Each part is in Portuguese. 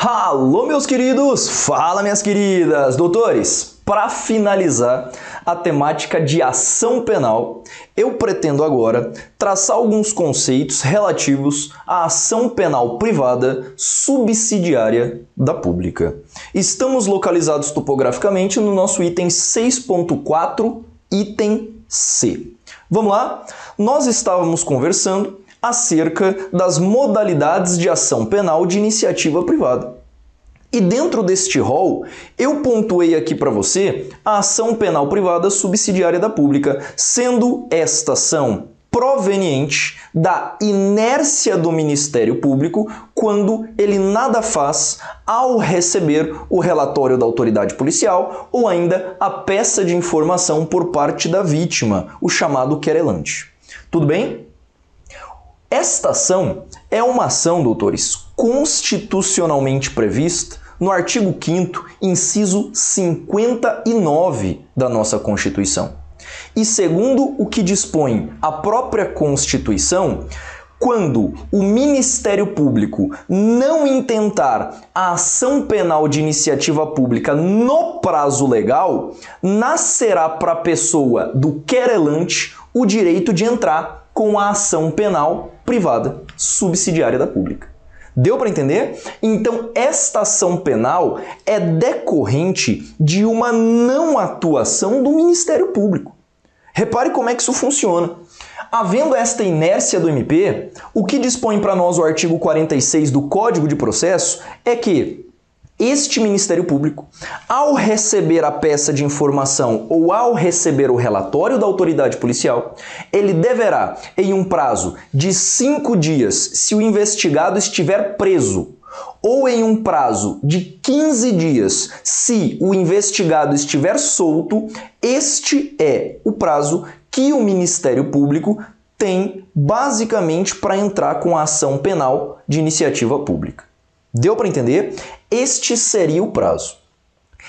Alô, meus queridos! Fala, minhas queridas! Doutores, para finalizar a temática de ação penal, eu pretendo agora traçar alguns conceitos relativos à ação penal privada subsidiária da pública. Estamos localizados topograficamente no nosso item 6.4, item C. Vamos lá? Nós estávamos conversando acerca das modalidades de ação penal de iniciativa privada. E dentro deste rol, eu pontuei aqui para você a ação penal privada subsidiária da pública, sendo esta ação proveniente da inércia do Ministério Público quando ele nada faz ao receber o relatório da autoridade policial ou ainda a peça de informação por parte da vítima, o chamado querelante. Tudo bem? Esta ação é uma ação, doutores, constitucionalmente prevista no artigo 5º, inciso 59 da nossa Constituição. E segundo o que dispõe a própria Constituição, quando o Ministério Público não intentar a ação penal de iniciativa pública no prazo legal, nascerá para a pessoa do querelante o direito de entrar com a ação penal privada subsidiária da pública. Deu para entender? Então, esta ação penal é decorrente de uma não atuação do Ministério Público. Repare como é que isso funciona. Havendo esta inércia do MP, o que dispõe para nós o artigo 46 do Código de Processo é que este Ministério Público, ao receber a peça de informação ou ao receber o relatório da autoridade policial, ele deverá, em um prazo de 5 dias, se o investigado estiver preso, ou em um prazo de 15 dias, se o investigado estiver solto, este é o prazo que o Ministério Público tem basicamente para entrar com a ação penal de iniciativa pública. Deu para entender? Este seria o prazo.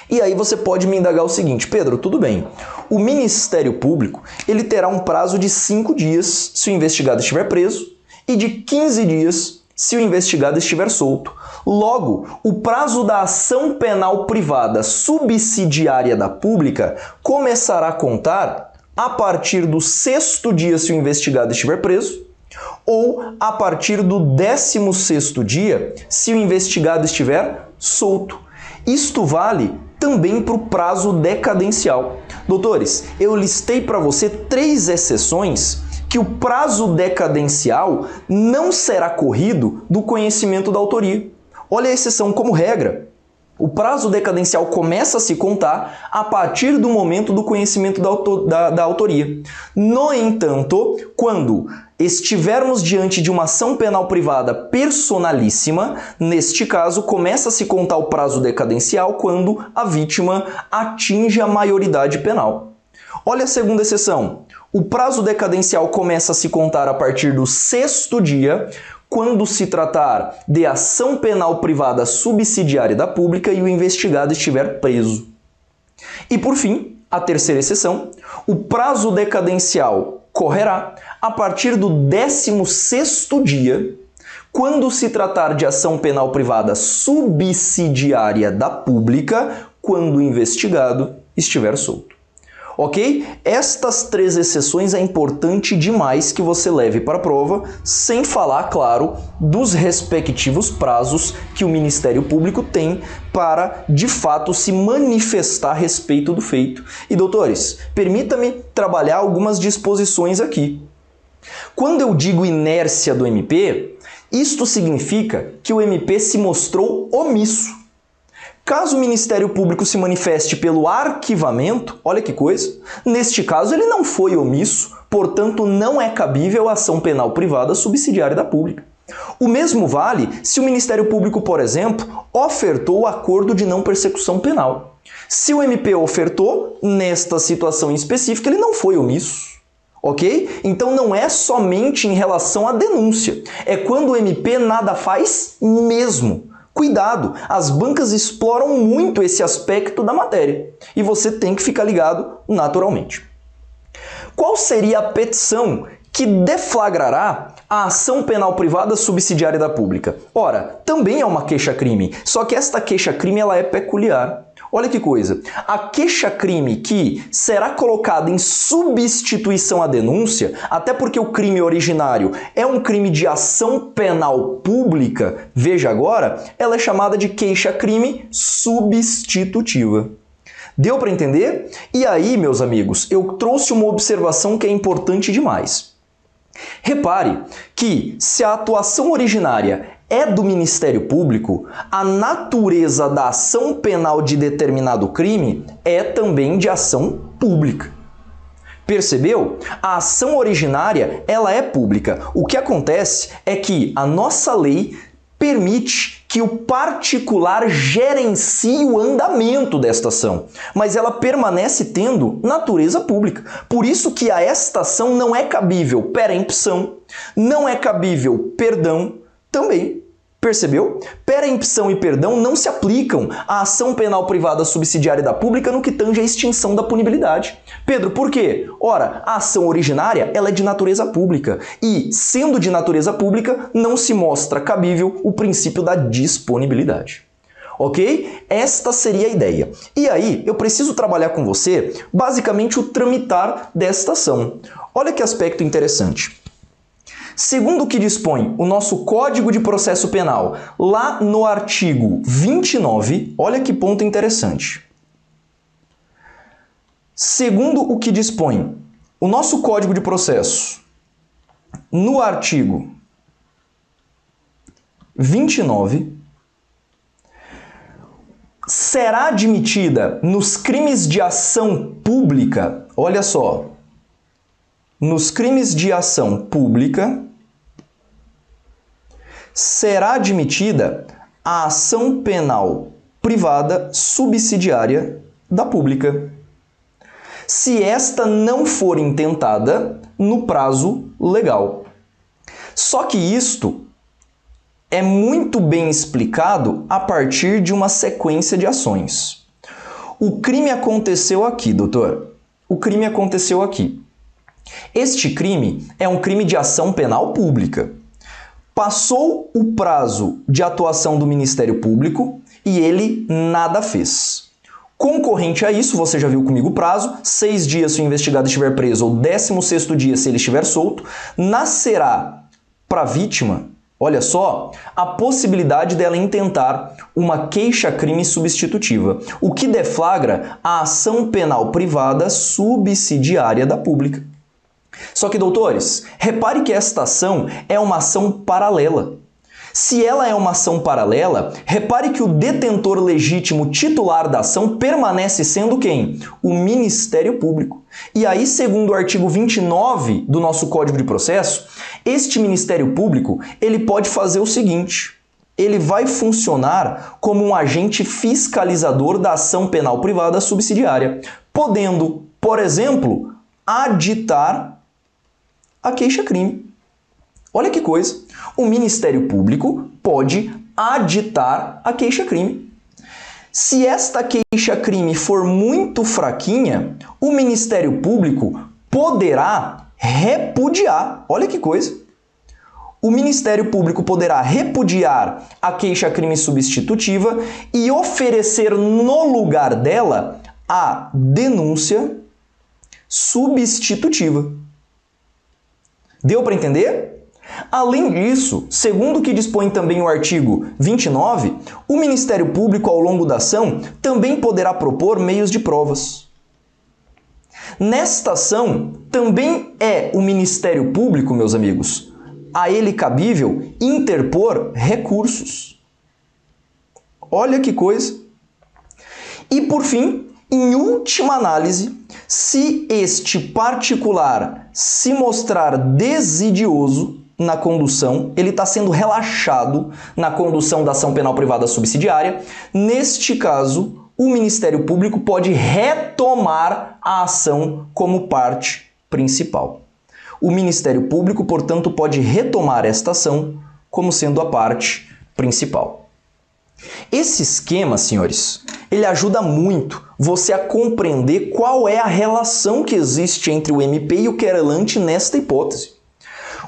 E aí você pode me indagar o seguinte: Pedro, tudo bem, o Ministério Público ele terá um prazo de 5 dias se o investigado estiver preso e de 15 dias se o investigado estiver solto. Logo, o prazo da ação penal privada subsidiária da pública começará a contar a partir do 6º dia se o investigado estiver preso ou a partir do 16º dia se o investigado estiver solto. Isto vale também para o prazo decadencial. Doutores, eu listei para você 3 exceções que o prazo decadencial não será corrido do conhecimento da autoria. Olha a exceção como regra. O prazo decadencial começa a se contar a partir do momento do conhecimento da autoria. No entanto, quando estivermos diante de uma ação penal privada personalíssima, neste caso, começa a se contar o prazo decadencial quando a vítima atinge a maioridade penal. Olha a segunda exceção. O prazo decadencial começa a se contar a partir do 6º dia, quando se tratar de ação penal privada subsidiária da pública e o investigado estiver preso. E por fim, a terceira exceção, o prazo decadencial correrá a partir do 16º dia, quando se tratar de ação penal privada subsidiária da pública, quando o investigado estiver solto. Ok? Estas 3 exceções é importante demais que você leve para a prova, sem falar, claro, dos respectivos prazos que o Ministério Público tem para, de fato, se manifestar a respeito do feito. E, doutores, permita-me trabalhar algumas disposições aqui. Quando eu digo inércia do MP, isto significa que o MP se mostrou omisso. Caso o Ministério Público se manifeste pelo arquivamento, olha que coisa, neste caso ele não foi omisso, portanto não é cabível a ação penal privada subsidiária da pública. O mesmo vale se o Ministério Público, por exemplo, ofertou o acordo de não persecução penal. Se o MP ofertou, nesta situação em específica, ele não foi omisso. Ok? Então não é somente em relação à denúncia, é quando o MP nada faz mesmo. Cuidado, as bancas exploram muito esse aspecto da matéria e você tem que ficar ligado naturalmente. Qual seria a petição que deflagrará a ação penal privada subsidiária da pública. Ora, também é uma queixa-crime, só que esta queixa-crime ela é peculiar. Olha que coisa, a queixa-crime que será colocada em substituição à denúncia, até porque o crime originário é um crime de ação penal pública, veja agora, ela é chamada de queixa-crime substitutiva. Deu para entender? E aí, meus amigos, eu trouxe uma observação que é importante demais. Repare que se a atuação originária é do Ministério Público, a natureza da ação penal de determinado crime é também de ação pública. Percebeu? A ação originária, ela é pública. O que acontece é que a nossa lei permite que o particular gerencie o andamento desta ação, mas ela permanece tendo natureza pública. Por isso que a esta ação não é cabível perempção, não é cabível perdão também. Percebeu? Perempção e perdão não se aplicam à ação penal privada subsidiária da pública no que tange à extinção da punibilidade. Pedro, por quê? Ora, a ação originária ela é de natureza pública e, sendo de natureza pública, não se mostra cabível o princípio da disponibilidade. Ok? Esta seria a ideia. E aí, eu preciso trabalhar com você, basicamente, o tramitar desta ação. Olha que aspecto interessante. Segundo o que dispõe o nosso Código de Processo Penal, lá no artigo 29, olha que ponto interessante. Segundo o que dispõe o nosso Código de Processo, no artigo 29, será admitida nos crimes de ação pública, olha só, nos crimes de ação pública, será admitida a ação penal privada subsidiária da pública, se esta não for intentada no prazo legal. Só que isto é muito bem explicado a partir de uma sequência de ações. O crime aconteceu aqui, doutor. O crime aconteceu aqui. Este crime é um crime de ação penal pública. Passou o prazo de atuação do Ministério Público e ele nada fez. Concorrente a isso, você já viu comigo o prazo, 6 dias se o investigado estiver preso ou 16º dia se ele estiver solto, nascerá para a vítima, olha só, a possibilidade dela intentar uma queixa-crime substitutiva, o que deflagra a ação penal privada subsidiária da pública. Só que, doutores, repare que esta ação é uma ação paralela. Se ela é uma ação paralela, repare que o detentor legítimo titular da ação permanece sendo quem? O Ministério Público. E aí, segundo o artigo 29 do nosso Código de Processo, este Ministério Público ele pode fazer o seguinte: ele vai funcionar como um agente fiscalizador da ação penal privada subsidiária, podendo, por exemplo, aditar a queixa-crime. Olha que coisa! O Ministério Público pode aditar a queixa-crime. Se esta queixa-crime for muito fraquinha, o Ministério Público poderá repudiar. Olha que coisa! O Ministério Público poderá repudiar a queixa-crime substitutiva e oferecer no lugar dela a denúncia substitutiva. Deu para entender? Além disso, segundo o que dispõe também o artigo 29, o Ministério Público, ao longo da ação, também poderá propor meios de provas. Nesta ação, também é o Ministério Público, meus amigos, a ele cabível interpor recursos. Olha que coisa! E, por fim, em última análise, se este particular se mostrar desidioso na condução, ele está sendo relaxado na condução da ação penal privada subsidiária, neste caso, o Ministério Público pode retomar a ação como parte principal. O Ministério Público, portanto, pode retomar esta ação como sendo a parte principal. Esse esquema, senhores, ele ajuda muito você a compreender qual é a relação que existe entre o MP e o querelante nesta hipótese.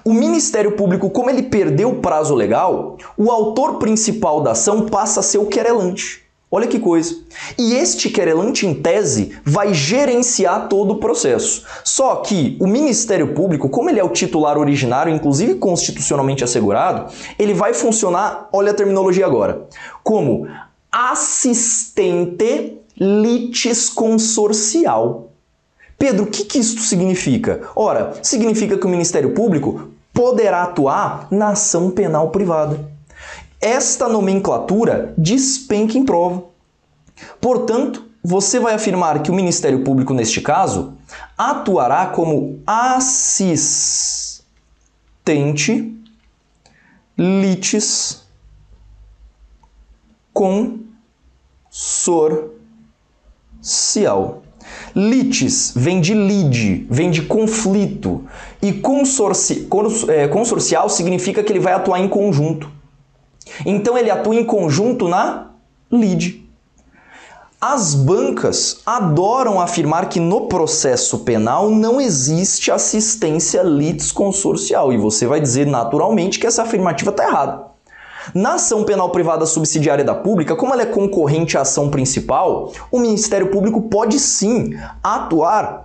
O Ministério Público, como ele perdeu o prazo legal, o autor principal da ação passa a ser o querelante. Olha que coisa. E este querelante, em tese, vai gerenciar todo o processo. Só que o Ministério Público, como ele é o titular originário, inclusive constitucionalmente assegurado, ele vai funcionar, olha a terminologia agora, como assistente litisconsorcial. Pedro, o que isso significa? Ora, significa que o Ministério Público poderá atuar na ação penal privada. Esta nomenclatura despenca em prova. Portanto, você vai afirmar que o Ministério Público, neste caso, atuará como assistente litisconsorcial. Litis vem de lide, vem de conflito, e consorcial significa que ele vai atuar em conjunto. Então ele atua em conjunto na lide. As bancas adoram afirmar que no processo penal não existe assistência litisconsorcial, e você vai dizer naturalmente que essa afirmativa está errada. Na ação penal privada subsidiária da pública, como ela é concorrente à ação principal, o Ministério Público pode sim atuar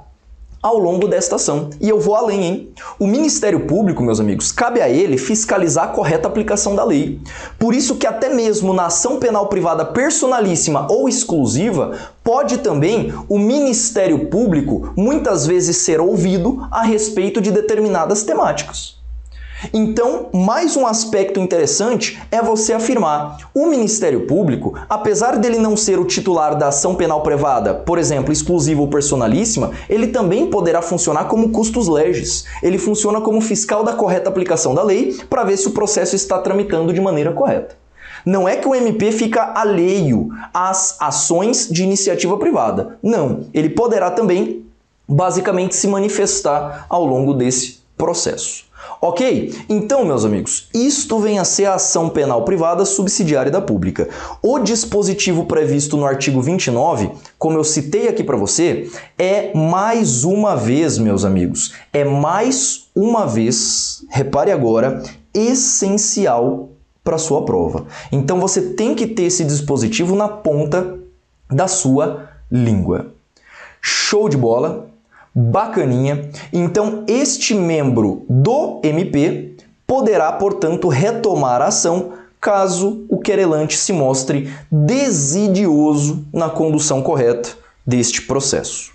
ao longo desta ação. E eu vou além, hein? O Ministério Público, meus amigos, cabe a ele fiscalizar a correta aplicação da lei. Por isso que até mesmo na ação penal privada personalíssima ou exclusiva, pode também o Ministério Público muitas vezes ser ouvido a respeito de determinadas temáticas. Então, mais um aspecto interessante é você afirmar: o Ministério Público, apesar dele não ser o titular da ação penal privada, por exemplo, exclusiva ou personalíssima, ele também poderá funcionar como custos legis. Ele funciona como fiscal da correta aplicação da lei para ver se o processo está tramitando de maneira correta. Não é que o MP fica alheio às ações de iniciativa privada. Não, ele poderá também, basicamente, se manifestar ao longo desse processo. Ok? Então, meus amigos, isto vem a ser a ação penal privada subsidiária da pública. O dispositivo previsto no artigo 29, como eu citei aqui para você, é mais uma vez, meus amigos, repare agora, essencial para a sua prova. Então, você tem que ter esse dispositivo na ponta da sua língua. Show de bola! Bacaninha. Então, este membro do MP poderá, portanto, retomar a ação caso o querelante se mostre desidioso na condução correta deste processo.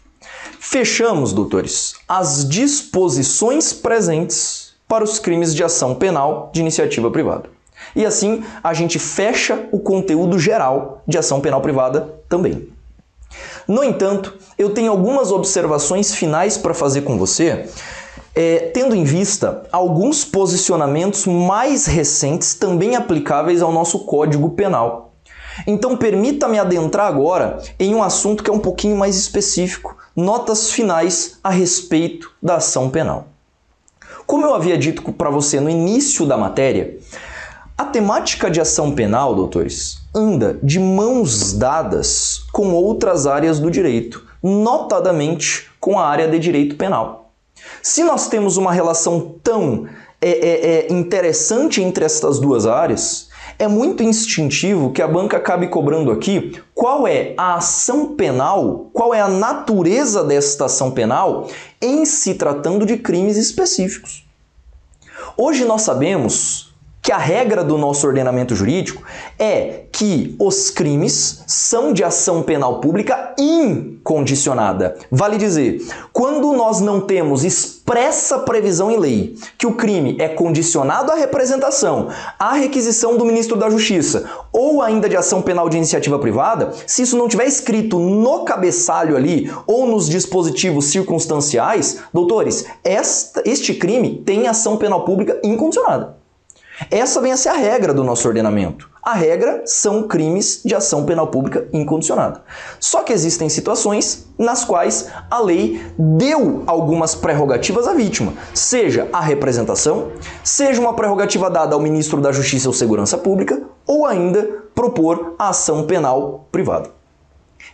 Fechamos, doutores, as disposições presentes para os crimes de ação penal de iniciativa privada. E assim, a gente fecha o conteúdo geral de ação penal privada também. No entanto, eu tenho algumas observações finais para fazer com você, tendo em vista alguns posicionamentos mais recentes também aplicáveis ao nosso Código Penal. Então, permita-me adentrar agora em um assunto que é um pouquinho mais específico, notas finais a respeito da ação penal. Como eu havia dito para você no início da matéria, a temática de ação penal, doutores, anda de mãos dadas com outras áreas do direito, notadamente com a área de direito penal. Se nós temos uma relação tão interessante entre estas duas áreas, é muito instintivo que a banca acabe cobrando aqui qual é a ação penal, qual é a natureza desta ação penal em se tratando de crimes específicos. Hoje nós sabemos que a regra do nosso ordenamento jurídico é que os crimes são de ação penal pública incondicionada. Vale dizer, quando nós não temos expressa previsão em lei que o crime é condicionado à representação, à requisição do ministro da Justiça ou ainda de ação penal de iniciativa privada, se isso não tiver escrito no cabeçalho ali ou nos dispositivos circunstanciais, doutores, este crime tem ação penal pública incondicionada. Essa vem a ser a regra do nosso ordenamento. A regra são crimes de ação penal pública incondicionada. Só que existem situações nas quais a lei deu algumas prerrogativas à vítima, seja a representação, seja uma prerrogativa dada ao ministro da Justiça ou Segurança Pública, ou ainda propor a ação penal privada.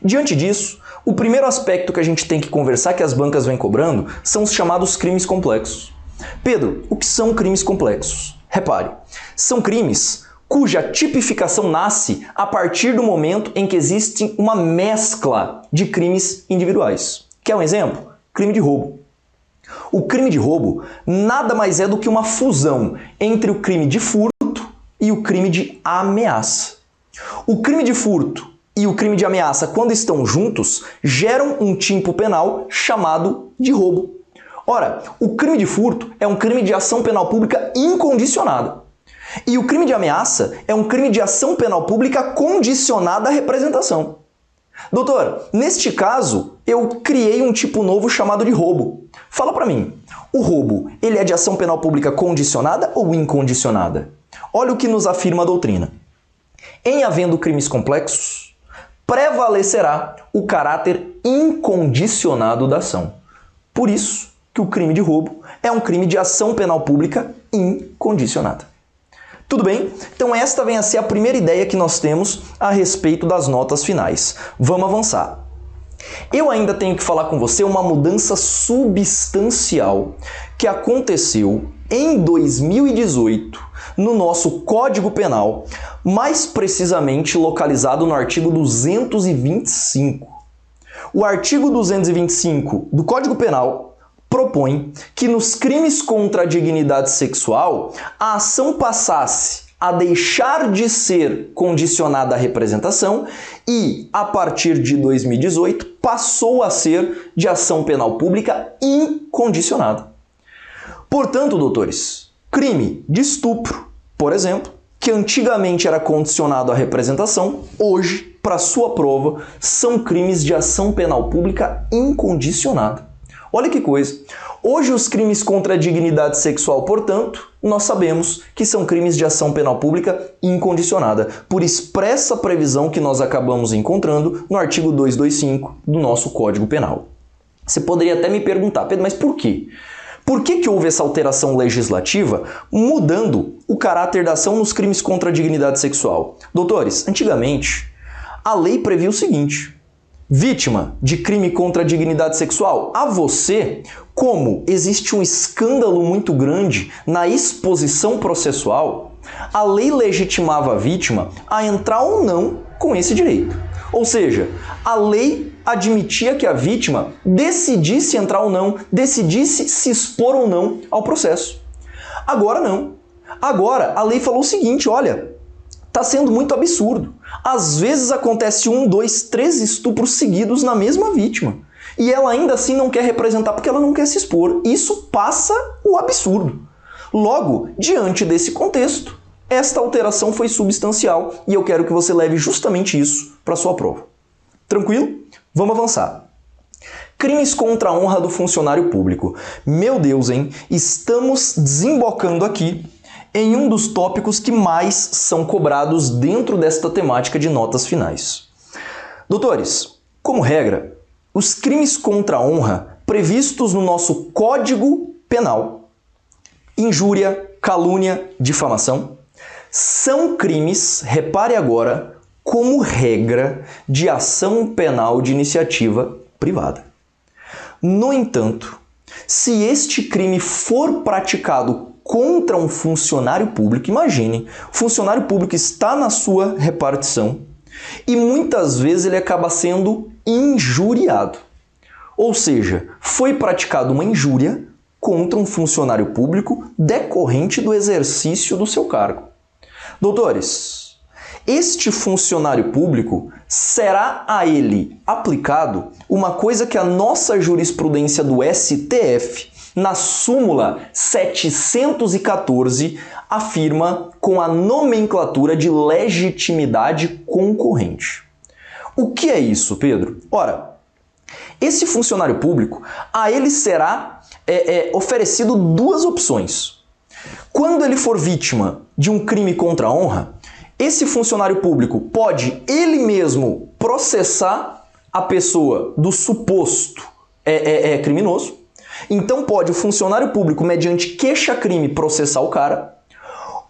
Diante disso, o primeiro aspecto que a gente tem que conversar, que as bancas vêm cobrando, são os chamados crimes complexos. Pedro, o que são crimes complexos? Repare, são crimes cuja tipificação nasce a partir do momento em que existe uma mescla de crimes individuais. Quer um exemplo? Crime de roubo. O crime de roubo nada mais é do que uma fusão entre o crime de furto e o crime de ameaça. O crime de furto e o crime de ameaça, quando estão juntos, geram um tipo penal chamado de roubo. Ora, o crime de furto é um crime de ação penal pública incondicionada. E o crime de ameaça é um crime de ação penal pública condicionada à representação. Doutor, neste caso, eu criei um tipo novo chamado de roubo. Fala pra mim, o roubo, ele é de ação penal pública condicionada ou incondicionada? Olha o que nos afirma a doutrina. Em havendo crimes complexos, prevalecerá o caráter incondicionado da ação. Por isso que o crime de roubo é um crime de ação penal pública incondicionada. Tudo bem? Então esta vem a ser a primeira ideia que nós temos a respeito das notas finais. Vamos avançar. Eu ainda tenho que falar com você uma mudança substancial que aconteceu em 2018 no nosso Código Penal, mais precisamente localizado no artigo 225. O artigo 225 do Código Penal propõe que nos crimes contra a dignidade sexual, a ação passasse a deixar de ser condicionada à representação e, a partir de 2018, passou a ser de ação penal pública incondicionada. Portanto, doutores, crime de estupro, por exemplo, que antigamente era condicionado à representação, hoje, para sua prova, são crimes de ação penal pública incondicionada. Olha que coisa. Hoje os crimes contra a dignidade sexual, portanto, nós sabemos que são crimes de ação penal pública incondicionada, por expressa previsão que nós acabamos encontrando no artigo 225 do nosso Código Penal. Você poderia até me perguntar, Pedro, mas por quê? Por que houve essa alteração legislativa mudando o caráter da ação nos crimes contra a dignidade sexual? Doutores, antigamente, a lei previa o seguinte: vítima de crime contra a dignidade sexual, a você, como existe um escândalo muito grande na exposição processual, a lei legitimava a vítima a entrar ou não com esse direito. Ou seja, a lei admitia que a vítima decidisse entrar ou não, decidisse se expor ou não ao processo. Agora não. Agora a lei falou o seguinte, olha, está sendo muito absurdo. Às vezes acontece 1, 2, 3 estupros seguidos na mesma vítima. E ela ainda assim não quer representar porque ela não quer se expor. Isso passa o absurdo. Logo, diante desse contexto, esta alteração foi substancial e eu quero que você leve justamente isso para sua prova. Tranquilo? Vamos avançar. Crimes contra a honra do funcionário público. Meu Deus, hein? Estamos desembocando aqui em um dos tópicos que mais são cobrados dentro desta temática de notas finais. Doutores, como regra, os crimes contra a honra previstos no nosso Código Penal, injúria, calúnia, difamação, são crimes, repare agora, como regra de ação penal de iniciativa privada. No entanto, se este crime for praticado contra um funcionário público, imagine, o funcionário público está na sua repartição e muitas vezes ele acaba sendo injuriado. Ou seja, foi praticada uma injúria contra um funcionário público decorrente do exercício do seu cargo. Doutores, este funcionário público será a ele aplicado uma coisa que a nossa jurisprudência do STF, na súmula 714, afirma com a nomenclatura de legitimidade concorrente. O que é isso, Pedro? Ora, esse funcionário público, a ele será oferecido duas opções. Quando ele for vítima de um crime contra a honra, esse funcionário público pode ele mesmo processar a pessoa do suposto criminoso. Então pode o funcionário público, mediante queixa-crime, processar o cara.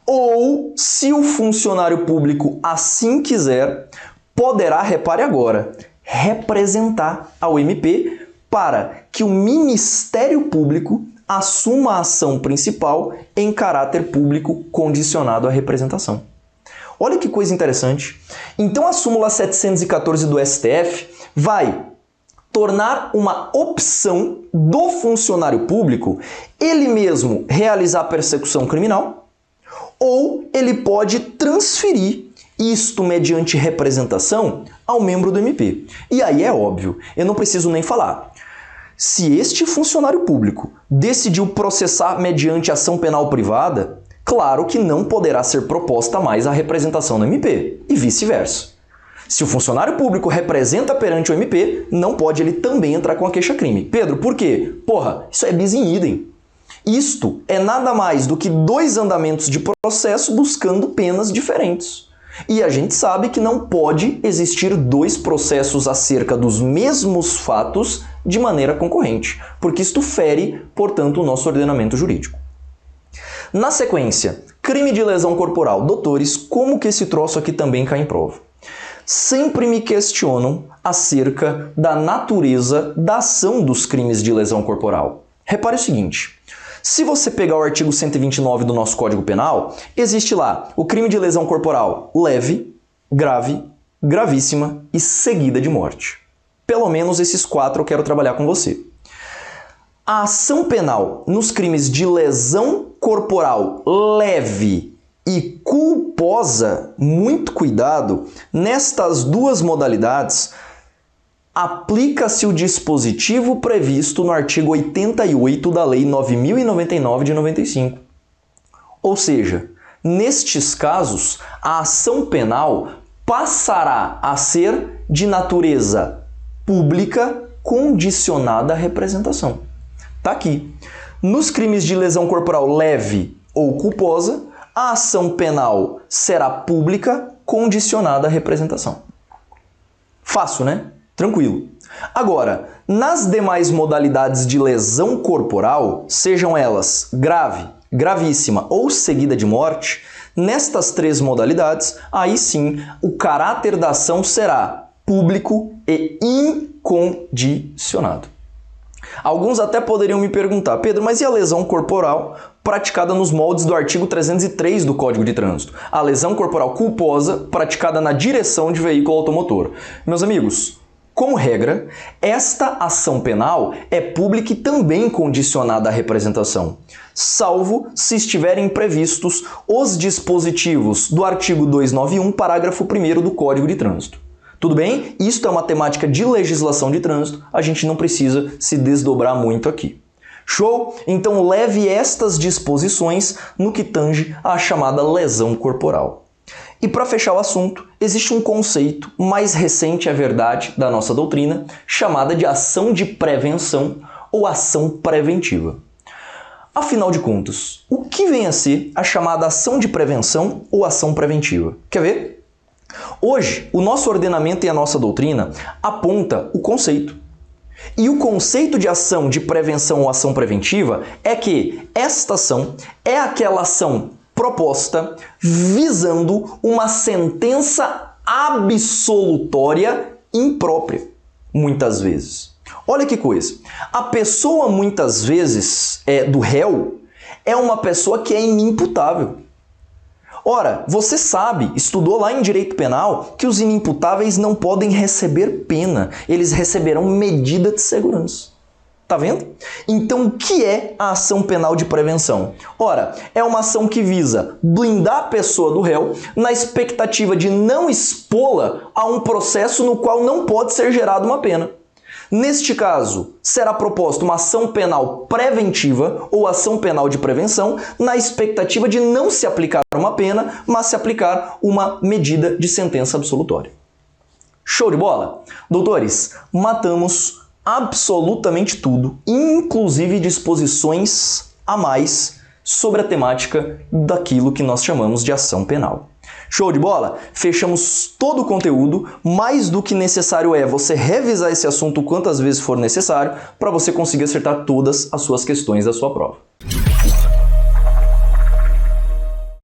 Ou, se o funcionário público assim quiser, poderá, repare agora, representar ao MP para que o Ministério Público assuma a ação principal em caráter público condicionado à representação. Olha que coisa interessante. Então a súmula 714 do STF vai tornar uma opção do funcionário público ele mesmo realizar persecução criminal, ou ele pode transferir isto mediante representação ao membro do MP. E aí é óbvio, eu não preciso nem falar. Se este funcionário público decidiu processar mediante ação penal privada, claro que não poderá ser proposta mais a representação no MP, e vice-versa. Se o funcionário público representa perante o MP, não pode ele também entrar com a queixa-crime. Pedro, por quê? Porra, isso é bis in idem. Isto é nada mais do que dois andamentos de processo buscando penas diferentes. E a gente sabe que não pode existir dois processos acerca dos mesmos fatos de maneira concorrente, porque isto fere, portanto, o nosso ordenamento jurídico. Na sequência, crime de lesão corporal. Doutores, como que esse troço aqui também cai em prova? Sempre me questionam acerca da natureza da ação dos crimes de lesão corporal. Repare o seguinte, se você pegar o artigo 129 do nosso Código Penal, existe lá o crime de lesão corporal leve, grave, gravíssima e seguida de morte. Pelo menos esses quatro eu quero trabalhar com você. A ação penal nos crimes de lesão corporal leve e culposa, muito cuidado, nestas duas modalidades, aplica-se o dispositivo previsto no artigo 88 da Lei 9.099 de 95. Ou seja, nestes casos, a ação penal passará a ser de natureza pública condicionada à representação. Tá aqui. Nos crimes de lesão corporal leve ou culposa, a ação penal será pública condicionada à representação. Fácil, né? Tranquilo. Agora, nas demais modalidades de lesão corporal, sejam elas grave, gravíssima ou seguida de morte, nestas três modalidades, aí sim, o caráter da ação será público e incondicionado. Alguns até poderiam me perguntar, Pedro, mas e a lesão corporal praticada nos moldes do artigo 303 do Código de Trânsito? A lesão corporal culposa praticada na direção de veículo automotor. Meus amigos, como regra, esta ação penal é pública e também condicionada à representação, salvo se estiverem previstos os dispositivos do artigo 291, parágrafo 1º do Código de Trânsito. Tudo bem? Isto é uma temática de legislação de trânsito, a gente não precisa se desdobrar muito aqui. Show? Então leve estas disposições no que tange à chamada lesão corporal. E para fechar o assunto, existe um conceito mais recente, é verdade, da nossa doutrina, chamada de ação de prevenção ou ação preventiva. Afinal de contas, o que vem a ser a chamada ação de prevenção ou ação preventiva? Quer ver? Hoje, o nosso ordenamento e a nossa doutrina aponta o conceito. E o conceito de ação de prevenção ou ação preventiva é que esta ação é aquela ação proposta visando uma sentença absolutória imprópria, muitas vezes. Olha que coisa, a pessoa muitas vezes do réu é uma pessoa que é inimputável. Ora, você sabe, estudou lá em direito penal, que os inimputáveis não podem receber pena, eles receberão medida de segurança. Tá vendo? Então, o que é a ação penal de prevenção? Ora, é uma ação que visa blindar a pessoa do réu na expectativa de não expô-la a um processo no qual não pode ser gerada uma pena. Neste caso, será proposta uma ação penal preventiva ou ação penal de prevenção na expectativa de não se aplicar uma pena, mas se aplicar uma medida de sentença absolutória. Show de bola? Doutores, matamos absolutamente tudo, inclusive disposições a mais sobre a temática daquilo que nós chamamos de ação penal. Show de bola? Fechamos todo o conteúdo. Mais do que necessário é você revisar esse assunto quantas vezes for necessário para você conseguir acertar todas as suas questões da sua prova.